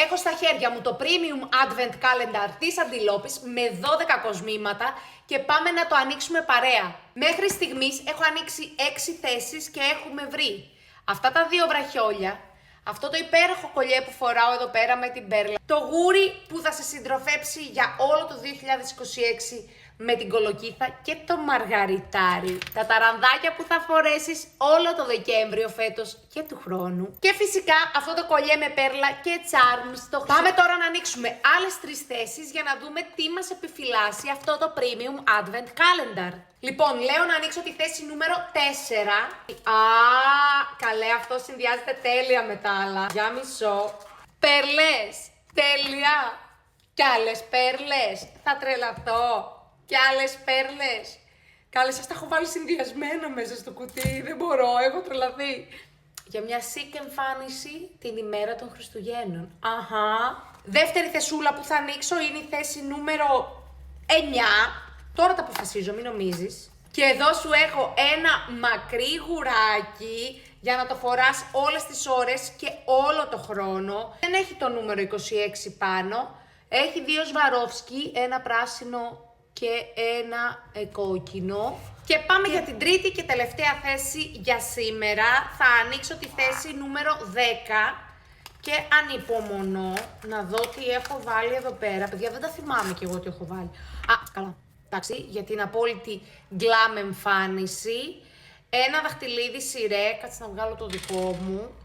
Έχω στα χέρια μου το Premium Advent Calendar της Αντιλόπης με 12 κοσμήματα και πάμε να το ανοίξουμε παρέα. Μέχρι στιγμής έχω ανοίξει 6 θέσεις και έχουμε βρει αυτά τα 2 βραχιόλια, αυτό το υπέροχο κολλιέ που φοράω εδώ πέρα με την πέρλα, το γούρι που θα σε συντροφέψει για όλο το 2026 με την κολοκύθα και το μαργαριτάρι, τα ταρανδάκια που θα φορέσεις όλο το Δεκέμβριο φέτος και του χρόνου. Και φυσικά αυτό το κολλιέ με πέρλα και charms. Πάμε τώρα να ανοίξουμε άλλες 3 θέσεις για να δούμε τι μας επιφυλάσσει αυτό το Premium Advent Calendar. Λοιπόν, λέω να ανοίξω τη θέση νούμερο 4. Καλέ, αυτό συνδυάζεται τέλεια με τα άλλα. Για μισό. Περλές, τέλεια. Κι άλλες πέρλες, θα τρελαθώ. Κι άλλες πέρλες. Καλέ, σας τα έχω βάλει συνδυασμένα μέσα στο κουτί. Δεν μπορώ, έχω τρελαθεί. Για μια chic εμφάνιση την ημέρα των Χριστουγέννων. Αχα. Δεύτερη θεσούλα που θα ανοίξω είναι η θέση νούμερο 9. Τώρα τα αποφασίζω, μην νομίζεις. Και εδώ σου έχω ένα μακρύ γουράκι για να το φοράς όλες τις ώρες και όλο το χρόνο. Δεν έχει το νούμερο 26 πάνω. Έχει 2 Swarovski, ένα πράσινο και ένα κόκκινο. Και πάμε για την τρίτη και τελευταία θέση για σήμερα. Θα ανοίξω τη θέση νούμερο 10 και ανυπομονώ να δω τι έχω βάλει εδώ πέρα. Παιδιά, δεν τα θυμάμαι κι εγώ τι έχω βάλει. Καλά. Εντάξει, για την απόλυτη glam εμφάνιση. Ένα δαχτυλίδι σιρέ, κάτσε να βγάλω το δικό μου.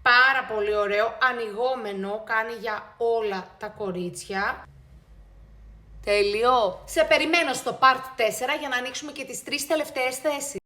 Πάρα πολύ ωραίο, ανοιγόμενο, κάνει για όλα τα κορίτσια. Τέλειο. Σε περιμένω στο part 4 για να ανοίξουμε και τις 3 τελευταίες θέσεις.